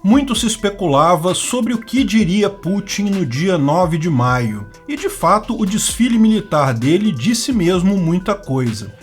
Muito se especulava sobre o que diria Putin no dia 9 de maio, e de fato o desfile militar dele disse mesmo muita coisa.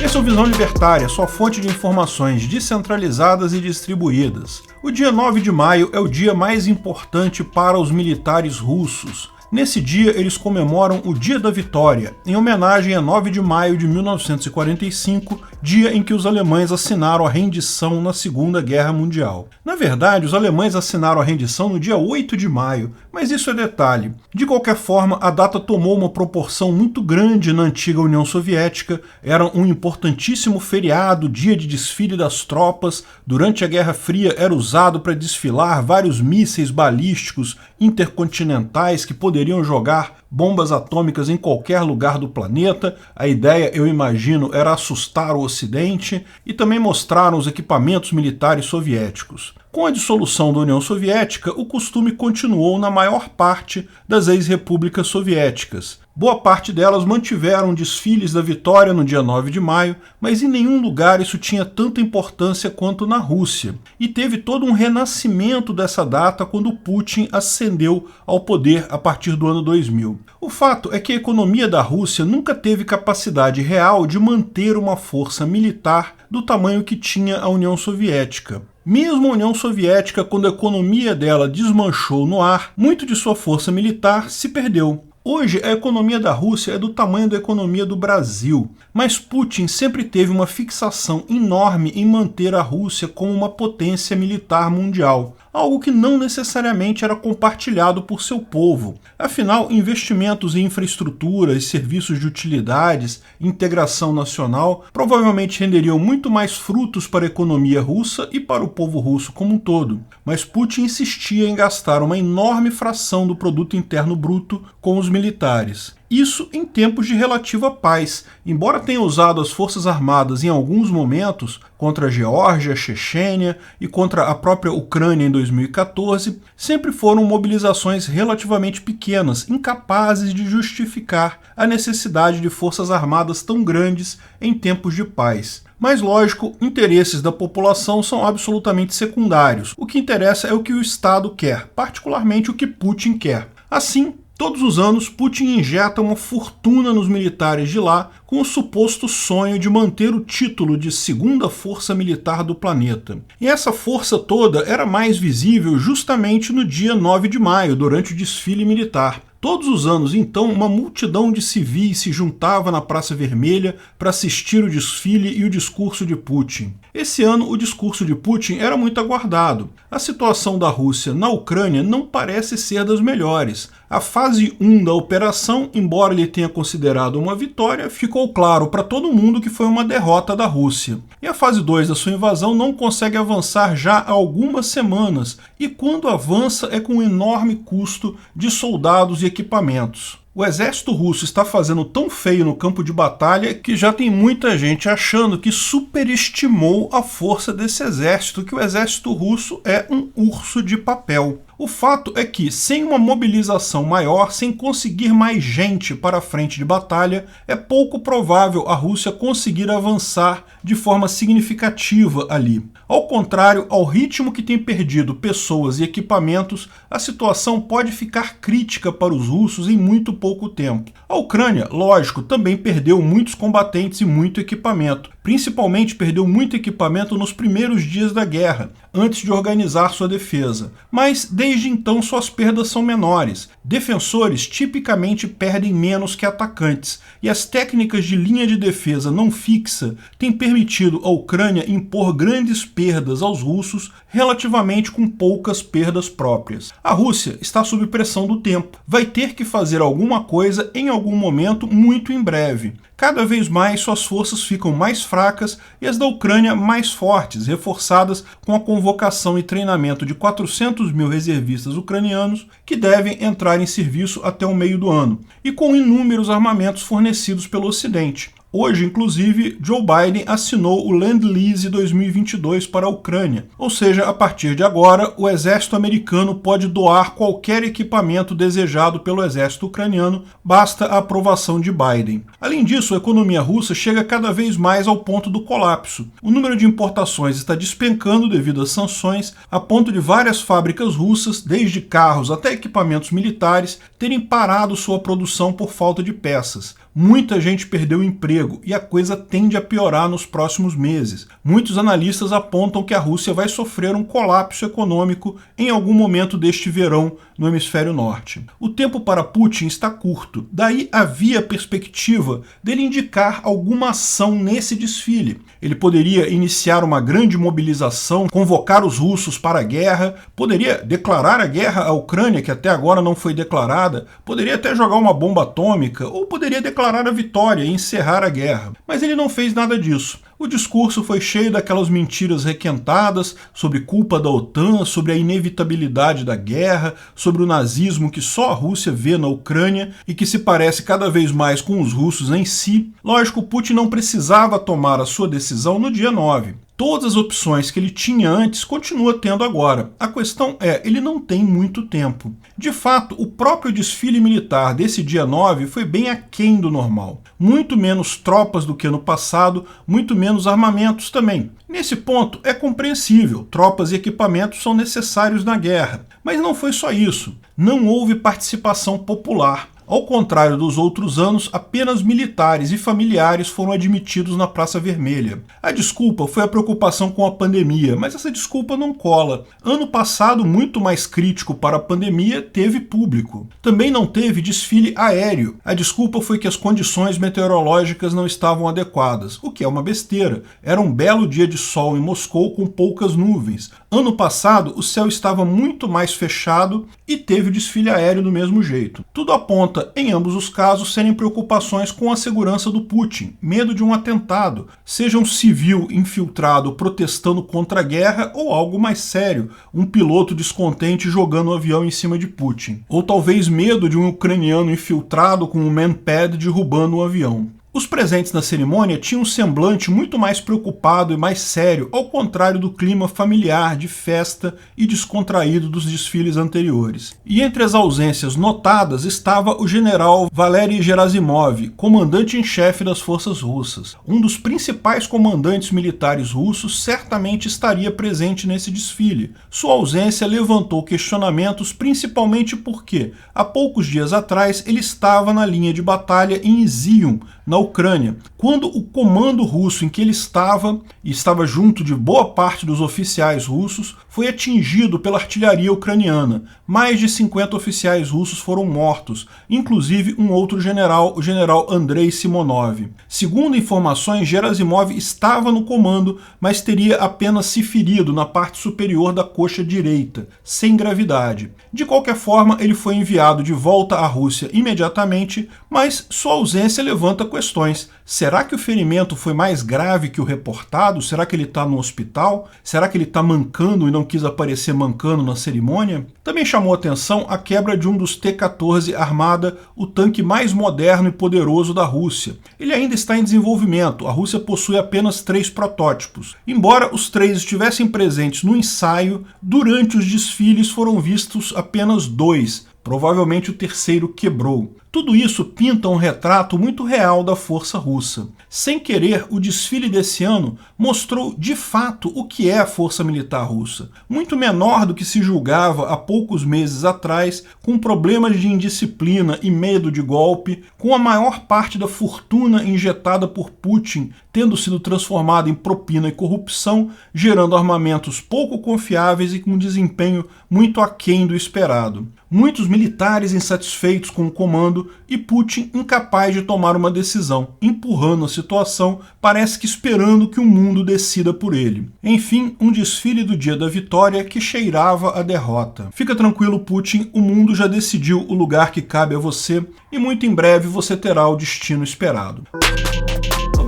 Esse é o Visão Libertária, sua fonte de informações descentralizadas e distribuídas. O dia 9 de maio é o dia mais importante para os militares russos. Nesse dia, eles comemoram o Dia da Vitória, em homenagem a 9 de maio de 1945, dia em que os alemães assinaram a rendição na Segunda Guerra Mundial. Na verdade, os alemães assinaram a rendição no dia 8 de maio, mas isso é detalhe. De qualquer forma, a data tomou uma proporção muito grande na antiga União Soviética, era um importantíssimo feriado, dia de desfile das tropas, durante a Guerra Fria era usado para desfilar vários mísseis balísticos intercontinentais que poderiam jogar bombas atômicas em qualquer lugar do planeta. A ideia, eu imagino, era assustar o Ocidente e também mostraram os equipamentos militares soviéticos. Com a dissolução da União Soviética, o costume continuou na maior parte das ex-repúblicas soviéticas. Boa parte delas mantiveram desfiles da vitória no dia 9 de maio, mas em nenhum lugar isso tinha tanta importância quanto na Rússia. E teve todo um renascimento dessa data quando Putin ascendeu ao poder a partir do ano 2000. O fato é que a economia da Rússia nunca teve capacidade real de manter uma força militar do tamanho que tinha a União Soviética. Mesmo a União Soviética, quando a economia dela desmanchou no ar, muito de sua força militar se perdeu. Hoje, a economia da Rússia é do tamanho da economia do Brasil, mas Putin sempre teve uma fixação enorme em manter a Rússia como uma potência militar mundial, algo que não necessariamente era compartilhado por seu povo. Afinal, investimentos em infraestrutura e serviços de utilidades, integração nacional, provavelmente renderiam muito mais frutos para a economia russa e para o povo russo como um todo. Mas Putin insistia em gastar uma enorme fração do produto interno bruto com os militares. Isso em tempos de relativa paz. Embora tenha usado as forças armadas em alguns momentos contra a Geórgia, a Chechênia e contra a própria Ucrânia em 2014, sempre foram mobilizações relativamente pequenas, incapazes de justificar a necessidade de forças armadas tão grandes em tempos de paz. Mas, lógico, interesses da população são absolutamente secundários. O que interessa é o que o Estado quer, particularmente o que Putin quer. Assim, todos os anos, Putin injeta uma fortuna nos militares de lá com o suposto sonho de manter o título de segunda força militar do planeta. E essa força toda era mais visível justamente no dia 9 de maio, durante o desfile militar. Todos os anos, então, uma multidão de civis se juntava na Praça Vermelha para assistir o desfile e o discurso de Putin. Esse ano, o discurso de Putin era muito aguardado. A situação da Rússia na Ucrânia não parece ser das melhores. A fase 1 da operação, embora ele tenha considerado uma vitória, ficou claro para todo mundo que foi uma derrota da Rússia. E a fase 2 da sua invasão não consegue avançar já há algumas semanas, e quando avança é com um enorme custo de soldados e equipamentos. O exército russo está fazendo tão feio no campo de batalha que já tem muita gente achando que superestimou a força desse exército, que o exército russo é um urso de papel. O fato é que, sem uma mobilização maior, sem conseguir mais gente para a frente de batalha, é pouco provável a Rússia conseguir avançar de forma significativa ali. Ao contrário, ao ritmo que tem perdido pessoas e equipamentos, a situação pode ficar crítica para os russos em muito pouco tempo. A Ucrânia, lógico, também perdeu muitos combatentes e muito equipamento. Principalmente perdeu muito equipamento nos primeiros dias da guerra, antes de organizar sua defesa. Mas desde então suas perdas são menores. Defensores tipicamente perdem menos que atacantes, e as técnicas de linha de defesa não fixa têm permitido à Ucrânia impor grandes perdas aos russos, relativamente com poucas perdas próprias. A Rússia está sob pressão do tempo. Vai ter que fazer alguma coisa em algum momento muito em breve. Cada vez mais suas forças ficam mais fracas e as da Ucrânia mais fortes, reforçadas com a convocação e treinamento de 400 mil reservistas ucranianos que devem entrar em serviço até o meio do ano, e com inúmeros armamentos fornecidos pelo Ocidente. Hoje, inclusive, Joe Biden assinou o Lend-Lease 2022 para a Ucrânia, ou seja, a partir de agora, o exército americano pode doar qualquer equipamento desejado pelo exército ucraniano, basta a aprovação de Biden. Além disso, a economia russa chega cada vez mais ao ponto do colapso. O número de importações está despencando devido às sanções, a ponto de várias fábricas russas, desde carros até equipamentos militares, terem parado sua produção por falta de peças. Muita gente perdeu o emprego e a coisa tende a piorar nos próximos meses. Muitos analistas apontam que a Rússia vai sofrer um colapso econômico em algum momento deste verão no hemisfério norte. O tempo para Putin está curto, daí havia a perspectiva dele indicar alguma ação nesse desfile. Ele poderia iniciar uma grande mobilização, convocar os russos para a guerra, poderia declarar a guerra à Ucrânia, que até agora não foi declarada, poderia até jogar uma bomba atômica, ou poderia declarar a vitória e encerrar a guerra. Mas ele não fez nada disso. O discurso foi cheio daquelas mentiras requentadas sobre culpa da OTAN, sobre a inevitabilidade da guerra, sobre o nazismo que só a Rússia vê na Ucrânia e que se parece cada vez mais com os russos em si. Lógico, Putin não precisava tomar a sua decisão no dia 9. Todas as opções que ele tinha antes continua tendo agora. A questão é, ele não tem muito tempo. De fato, o próprio desfile militar desse dia 9 foi bem aquém do normal. Muito menos tropas do que no passado, muito menos armamentos também. Nesse ponto, é compreensível, tropas e equipamentos são necessários na guerra. Mas não foi só isso. Não houve participação popular. Ao contrário dos outros anos, apenas militares e familiares foram admitidos na Praça Vermelha. A desculpa foi a preocupação com a pandemia, mas essa desculpa não cola. Ano passado, muito mais crítico para a pandemia, teve público. Também não teve desfile aéreo. A desculpa foi que as condições meteorológicas não estavam adequadas, o que é uma besteira. Era um belo dia de sol em Moscou com poucas nuvens. Ano passado, o céu estava muito mais fechado e teve o desfile aéreo do mesmo jeito. Tudo aponta, em ambos os casos, serem preocupações com a segurança do Putin, medo de um atentado, seja um civil infiltrado protestando contra a guerra ou algo mais sério, um piloto descontente jogando um avião em cima de Putin. Ou talvez medo de um ucraniano infiltrado com um manpad derrubando um avião. Os presentes na cerimônia tinham um semblante muito mais preocupado e mais sério, ao contrário do clima familiar, de festa e descontraído dos desfiles anteriores. E entre as ausências notadas estava o general Valery Gerasimov, comandante em chefe das forças russas. Um dos principais comandantes militares russos certamente estaria presente nesse desfile. Sua ausência levantou questionamentos principalmente porque, há poucos dias atrás, ele estava na linha de batalha em Izium, na Ucrânia, quando o comando russo em que ele estava, e estava junto de boa parte dos oficiais russos, foi atingido pela artilharia ucraniana. Mais de 50 oficiais russos foram mortos, inclusive um outro general, o general Andrei Simonov. Segundo informações, Gerasimov estava no comando, mas teria apenas se ferido na parte superior da coxa direita, sem gravidade. De qualquer forma, ele foi enviado de volta à Rússia imediatamente, mas sua ausência levanta questões. Será que o ferimento foi mais grave que o reportado? Será que ele está no hospital? Será que ele está mancando e não quis aparecer mancando na cerimônia? Também chamou atenção a quebra de um dos T-14 Armada, o tanque mais moderno e poderoso da Rússia. Ele ainda está em desenvolvimento, a Rússia possui apenas 3 protótipos. Embora os 3 estivessem presentes no ensaio, durante os desfiles foram vistos apenas 2. Provavelmente o terceiro quebrou. Tudo isso pinta um retrato muito real da força russa. Sem querer, o desfile desse ano mostrou de fato o que é a força militar russa. Muito menor do que se julgava há poucos meses atrás, com problemas de indisciplina e medo de golpe, com a maior parte da fortuna injetada por Putin tendo sido transformada em propina e corrupção, gerando armamentos pouco confiáveis e com desempenho muito aquém do esperado. Muitos militares insatisfeitos com o comando e Putin incapaz de tomar uma decisão, empurrando a situação, parece que esperando que o mundo decida por ele. Enfim, um desfile do dia da vitória que cheirava a derrota. Fica tranquilo, Putin, o mundo já decidiu o lugar que cabe a você e muito em breve você terá o destino esperado.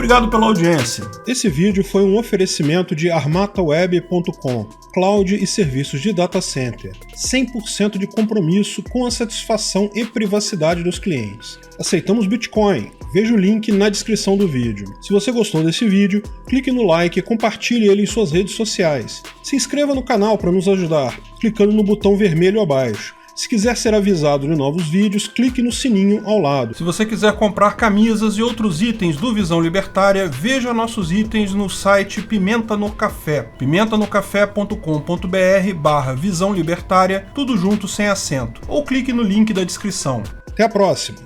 Obrigado pela audiência. Esse vídeo foi um oferecimento de armataweb.com, cloud e serviços de data center. 100% de compromisso com a satisfação e privacidade dos clientes. Aceitamos Bitcoin. Veja o link na descrição do vídeo. Se você gostou desse vídeo, clique no like e compartilhe ele em suas redes sociais. Se inscreva no canal para nos ajudar, clicando no botão vermelho abaixo. Se quiser ser avisado de novos vídeos, clique no sininho ao lado. Se você quiser comprar camisas e outros itens do Visão Libertária, veja nossos itens no site Pimenta no Café, pimentanocafé.com.br/Visão Libertária, tudo junto sem acento, ou clique no link da descrição. Até a próxima!